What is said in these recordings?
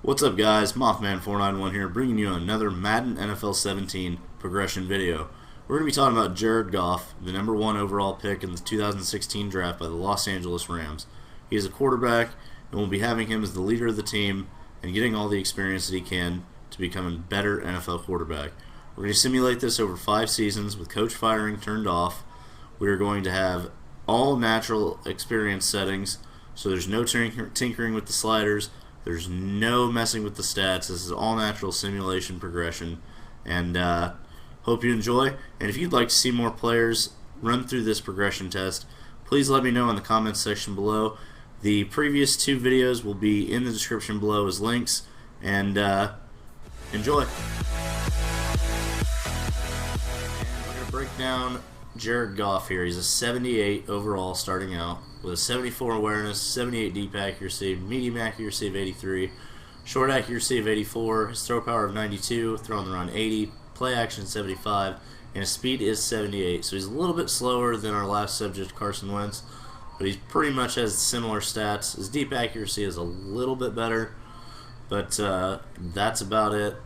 What's up, guys? Mothman491 here, bringing you another Madden NFL 17 progression video. We're going to be talking about Jared Goff, the #1 overall pick in the 2016 draft by the Los Angeles Rams. He is a quarterback, and we'll be having him as the leader of the team and getting all the experience that he can to become a better NFL quarterback. We're going to simulate this over 5 seasons with coach firing turned off. We are going to have all natural experience settings, so there's no tinkering with the sliders. There's no messing with the stats. This is all natural simulation progression. And hope you enjoy. And if you'd like to see more players run through this progression test, please let me know in the comments section below. The previous 2 videos will be in the description below as links. And enjoy. And we're going to break down Jared Goff here. He's a 78 overall starting out with a 74 awareness, 78 deep accuracy, medium accuracy of 83, short accuracy of 84, his throw power of 92, throw on the run 80, play action 75, and his speed is 78. So he's a little bit slower than our last subject, Carson Wentz, but he pretty much has similar stats. His deep accuracy is a little bit better, but that's about it.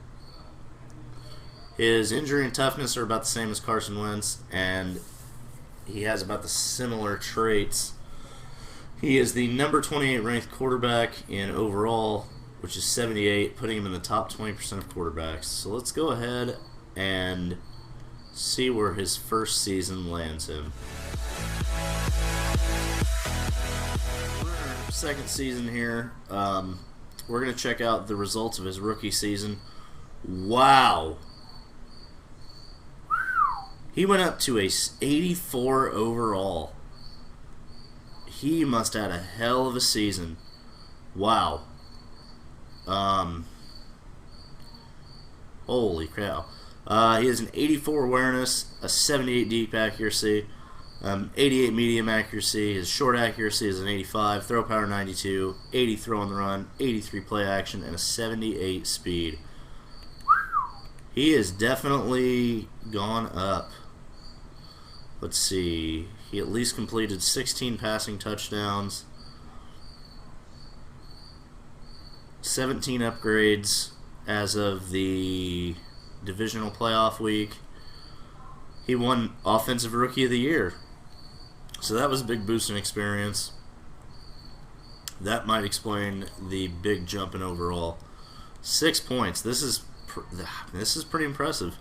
His injury and toughness are about the same as Carson Wentz, and he has about the similar traits. He is the number 28 ranked quarterback in overall, which is 78, putting him in the top 20% of quarterbacks. So let's go ahead and see where his first season lands him. We're in our second season here. We're going to check out the results of his rookie season. Wow! He went up to a 84 overall. He must have had a hell of a season. Wow. Holy cow. He has an 84 awareness, a 78 deep accuracy, 88 medium accuracy. His short accuracy is an 85, throw power 92, 80 throw on the run, 83 play action, and a 78 speed. He has definitely gone up. Let's see. He at least completed 16 passing touchdowns, 17 upgrades as of the divisional playoff week. He won Offensive Rookie of the Year. So that was a big boost in experience. That might explain the big jump in overall. 6 points. This is pretty impressive.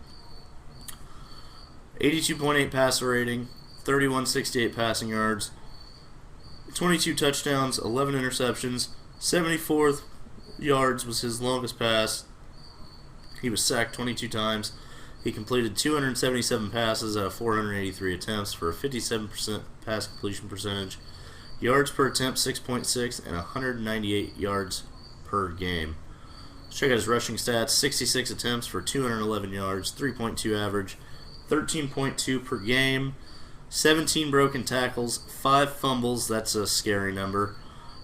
82.8 passer rating, 3168 passing yards, 22 touchdowns, 11 interceptions, 74 yards was his longest pass. He was sacked 22 times. He completed 277 passes out of 483 attempts for a 57% pass completion percentage. Yards per attempt 6.6 and 198 yards per game. Let's check out his rushing stats. 66 attempts for 211 yards, 3.2 average, 13.2 per game, 17 broken tackles, 5 fumbles, that's a scary number.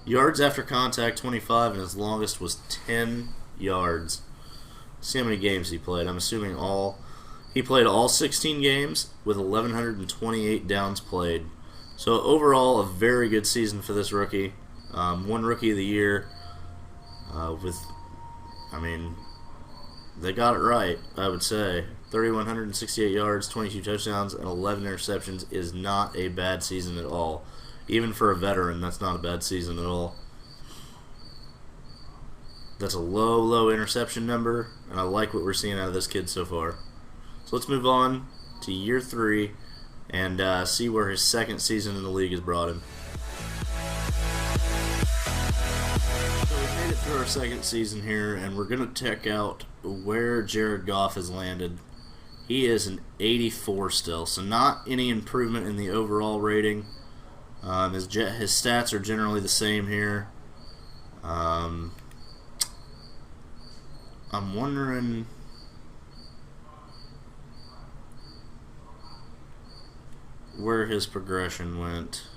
Yards after contact 25, and his longest was 10 yards. Let's see how many games he played. I'm assuming all. He played all 16 games with 1,128 downs played. So overall, a very good season for this rookie. Won Rookie of the Year they got it right, I would say. 3,168 yards, 22 touchdowns, and 11 interceptions is not a bad season at all. Even for a veteran, that's not a bad season at all. That's a low interception number, and I like what we're seeing out of this kid so far. So let's move on to year 3 and see where his second season in the league has brought him. So we made it through our second season here, and we're going to check out where Jared Goff has landed. He is an 84 still, so not any improvement in the overall rating. His stats are generally the same here. I'm wondering where his progression went.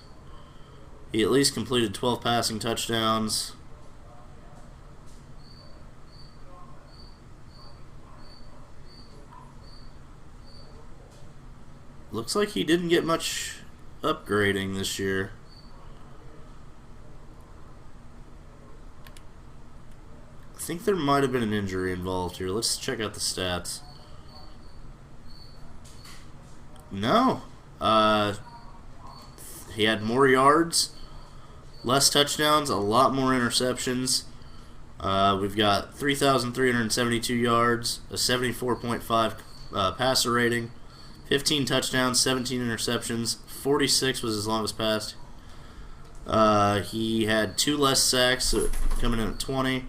He at least completed 12 passing touchdowns. Looks like he didn't get much upgrading this year. think there might have been an injury involved here. Let's check out the stats. No. He had more yards, less touchdowns, a lot more interceptions. We've got 3,372 yards, a 74.5 passer rating, 15 touchdowns, 17 interceptions, 46 was his longest pass. He had 2 less sacks, coming in at 20.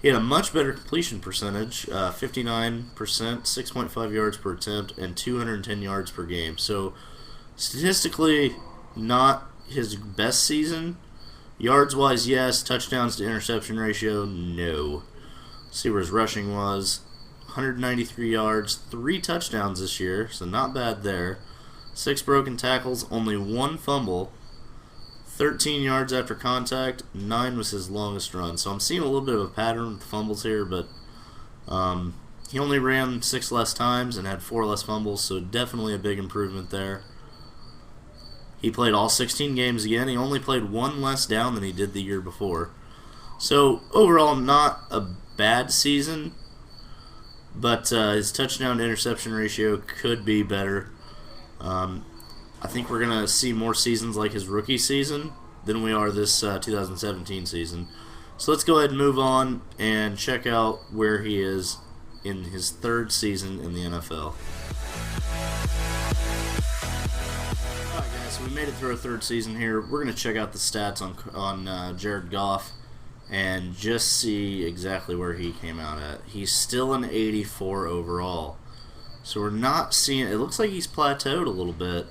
He had a much better completion percentage, 59%, 6.5 yards per attempt, and 210 yards per game. So, statistically, not his best season. Yards-wise, yes. Touchdowns to interception ratio, no. Let's see where his rushing was. 193 yards, 3 touchdowns this year, so not bad there. 6 broken tackles, only 1 fumble. 13 yards after contact, 9 was his longest run. So I'm seeing a little bit of a pattern with fumbles here, but he only ran 6 less times and had 4 less fumbles, so definitely a big improvement there. He played all 16 games again. He only played 1 less down than he did the year before. So overall, not a bad season, but his touchdown to interception ratio could be better. I think we're going to see more seasons like his rookie season than we are this 2017 season. So let's go ahead and move on and check out where he is in his 3rd season in the NFL. Alright guys, so we made it through our 3rd season here. We're going to check out the stats on Jared Goff and just see exactly where he came out at. He's still an 84 overall. So we're not seeing, it looks like he's plateaued a little bit.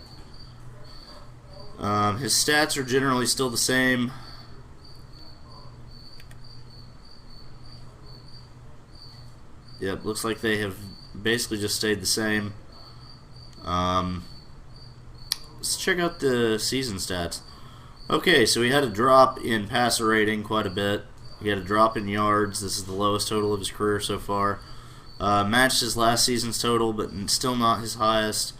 His stats are generally still the same. Yep, looks like they have basically just stayed the same. Let's check out the season stats. Okay, so he had a drop in passer rating quite a bit. He had a drop in yards. This is the lowest total of his career so far. Matched his last season's total, but still not his highest.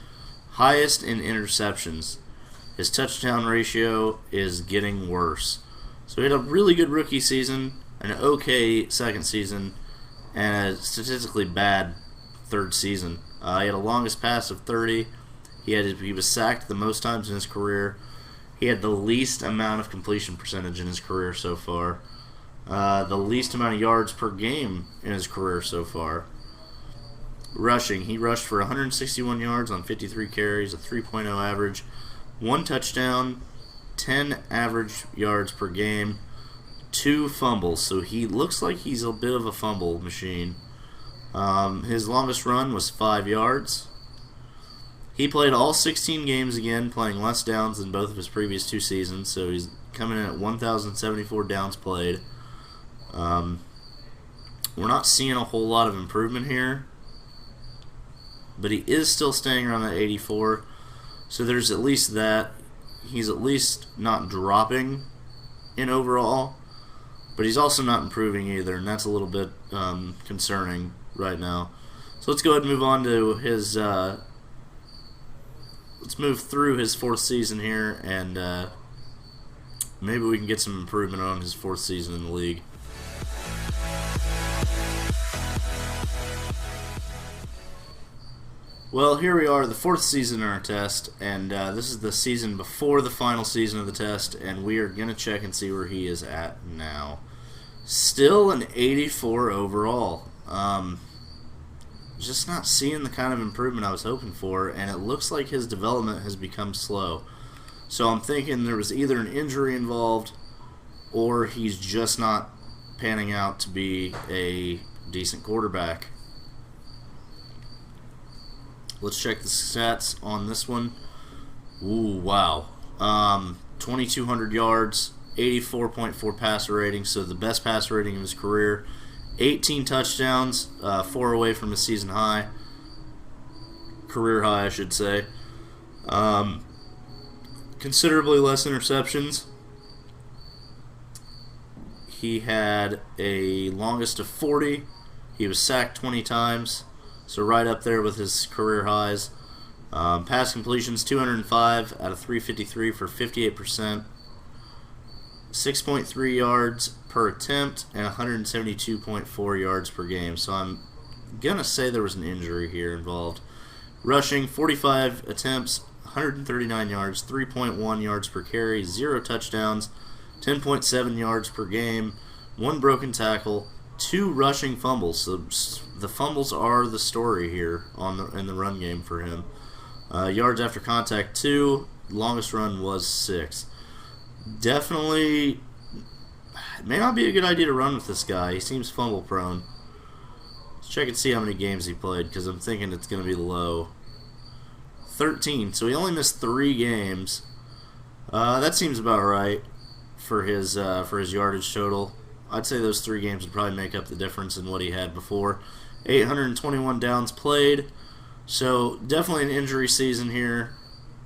Highest in interceptions. His touchdown ratio is getting worse. So he had a really good rookie season, an okay second season, and a statistically bad 3rd season. He had a longest pass of 30. He was sacked the most times in his career. He had the least amount of completion percentage in his career so far. The least amount of yards per game in his career so far. Rushing, he rushed for 161 yards on 53 carries, a 3.0 average. 1 touchdown, 10 average yards per game, 2 fumbles. So he looks like he's a bit of a fumble machine. His longest run was 5 yards. He played all 16 games again, playing less downs than both of his previous 2 seasons. So he's coming in at 1,074 downs played. We're not seeing a whole lot of improvement here, but he is still staying around that 84. So there's at least that. He's at least not dropping in overall, but he's also not improving either, and that's a little bit concerning right now. So let's go ahead and move on to his. Let's move through his 4th season here, and maybe we can get some improvement on his 4th season in the league. Well, here we are, the 4th season in our test, and this is the season before the final season of the test, and we are going to check and see where he is at now. Still an 84 overall. Just not seeing the kind of improvement I was hoping for, and it looks like his development has become slow. So I'm thinking there was either an injury involved, or he's just not panning out to be a decent quarterback. Let's check the stats on this one. Ooh, wow. 2,200 yards, 84.4 passer rating, so the best passer rating of his career. 18 touchdowns, 4 away from his season high. Career high, I should say. Considerably less interceptions. He had a longest of 40. He was sacked 20 times. So right up there with his career highs. Pass completions, 205 out of 353 for 58%. 6.3 yards per attempt and 172.4 yards per game. So I'm going to say there was an injury here involved. Rushing, 45 attempts, 139 yards, 3.1 yards per carry, 0 touchdowns, 10.7 yards per game, 1 broken tackle, 2 rushing fumbles. So the fumbles are the story here in the run game for him. Yards after contact, 2. Longest run was 6. Definitely, it may not be a good idea to run with this guy. He seems fumble prone. Let's check and see how many games he played, because I'm thinking it's going to be low. 13. So he only missed 3 games. That seems about right for his yardage total. I'd say those 3 games would probably make up the difference in what he had before. 821 downs played. So definitely an injury season here.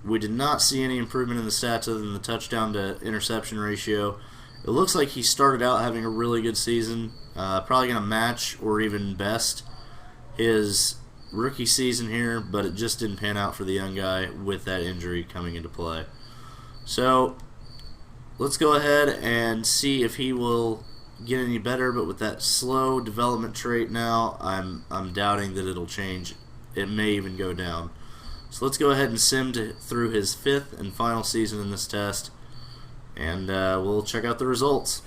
We did not see any improvement in the stats other than the touchdown to interception ratio. It looks like he started out having a really good season. Probably going to match or even best his rookie season here, but it just didn't pan out for the young guy with that injury coming into play. So let's go ahead and see if he will get any better, but with that slow development trait now, I'm doubting that it'll change. It may even go down. So let's go ahead and sim through his 5th and final season in this test, and we'll check out the results.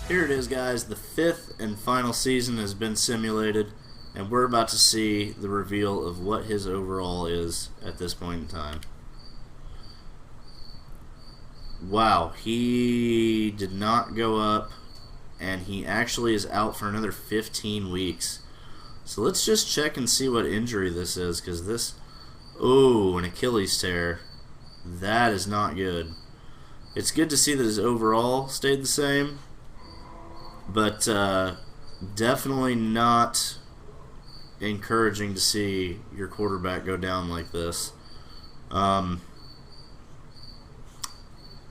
Here it is, guys. The 5th and final season has been simulated, and we're about to see the reveal of what his overall is at this point in time. Wow, he did not go up, and he actually is out for another 15 weeks. So let's just check and see what injury this is, because this, an Achilles tear. That is not good. It's good to see that his overall stayed the same, but definitely not encouraging to see your quarterback go down like this. Not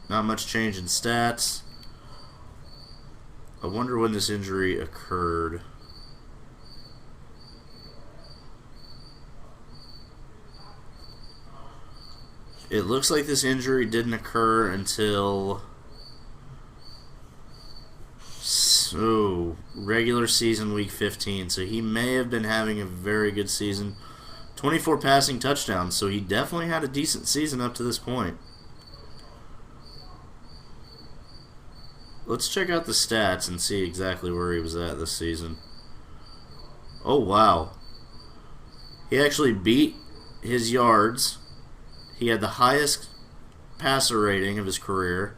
much change in stats. I wonder when this injury occurred. It looks like this injury didn't occur until regular season week 15. So he may have been having a very good season. 24 passing touchdowns, so he definitely had a decent season up to this point. Let's check out the stats and see exactly where he was at this season. Oh, wow. He actually beat his yards. He had the highest passer rating of his career,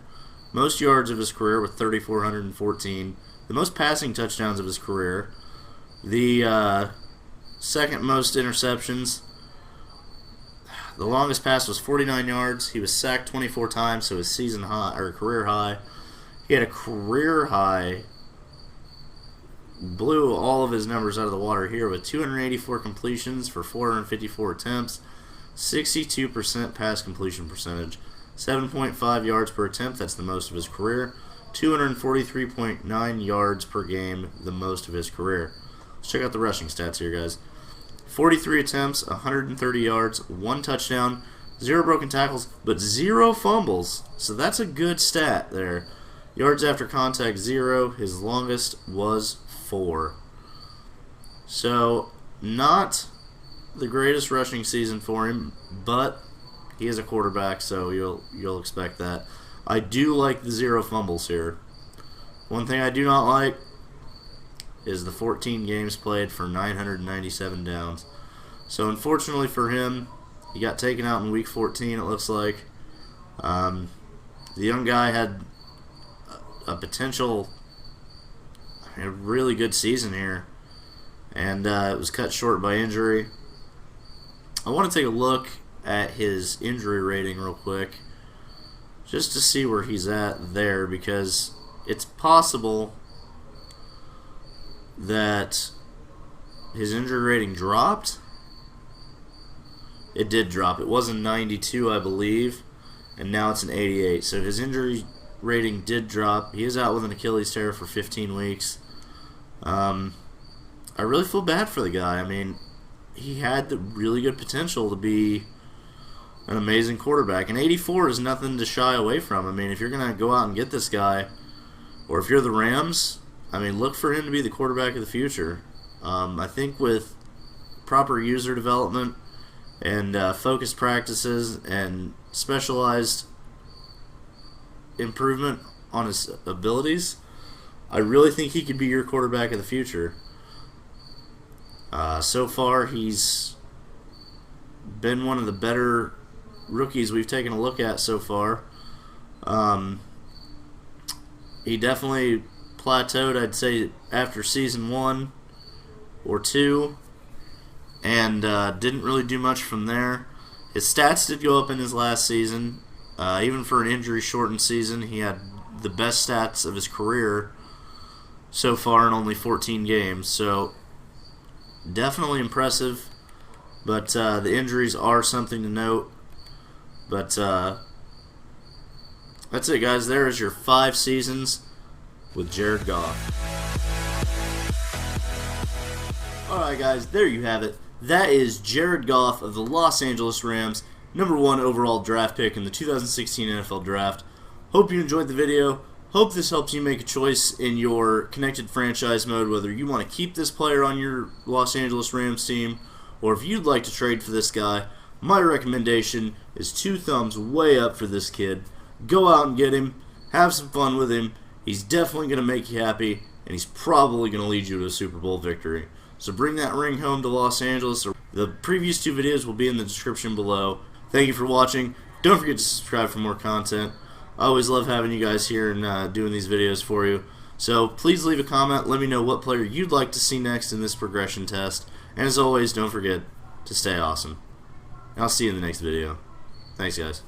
most yards of his career with 3,414, the most passing touchdowns of his career, the second most interceptions. The longest pass was 49 yards. He was sacked 24 times, so his season high or career high. He had a career high, blew all of his numbers out of the water here with 284 completions for 454 attempts, 62% pass completion percentage, 7.5 yards per attempt, that's the most of his career, 243.9 yards per game, the most of his career. Let's check out the rushing stats here, guys. 43 attempts, 130 yards, 1 touchdown, 0 broken tackles, but 0 fumbles, so that's a good stat there. Yards after contact, 0. His longest was 4. So, not the greatest rushing season for him, but he is a quarterback, so you'll expect that. I do like the 0 fumbles here. One thing I do not like is the 14 games played for 997 downs. So unfortunately for him, he got taken out in week 14, it looks like. The young guy had a potential, a really good season here, and it was cut short by injury. I want to take a look at his injury rating real quick, just to see where he's at there, because it's possible that his injury rating dropped. It did drop. It was a 92, I believe, and now it's an 88. So his injury rating did drop. He is out with an Achilles tear for 15 weeks. I really feel bad for the guy. I mean, he had the really good potential to be an amazing quarterback. And 84 is nothing to shy away from. I mean, if you're going to go out and get this guy, or if you're the Rams, I mean, look for him to be the quarterback of the future. I think with proper user development and focused practices and specialized improvement on his abilities, I really think he could be your quarterback of the future. So far, he's been one of the better rookies we've taken a look at so far. He definitely plateaued, I'd say, after season 1 or 2, and didn't really do much from there. His stats did go up in his last season. Even for an injury-shortened season, he had the best stats of his career so far in only 14 games. So definitely impressive, but the injuries are something to note. But that's it, guys. There is your 5 seasons with Jared Goff. Alright, guys, there you have it. That is Jared Goff of the Los Angeles Rams, #1 overall draft pick in the 2016 NFL Draft. Hope you enjoyed the video. Hope this helps you make a choice in your connected franchise mode, whether you want to keep this player on your Los Angeles Rams team, or if you'd like to trade for this guy. My recommendation is 2 thumbs way up for this kid. Go out and get him. Have some fun with him. He's definitely going to make you happy, and he's probably going to lead you to a Super Bowl victory. So bring that ring home to Los Angeles. The previous 2 videos will be in the description below. Thank you for watching. Don't forget to subscribe for more content. I always love having you guys here and doing these videos for you. So please leave a comment. Let me know what player you'd like to see next in this progression test. And as always, don't forget to stay awesome. I'll see you in the next video. Thanks, guys.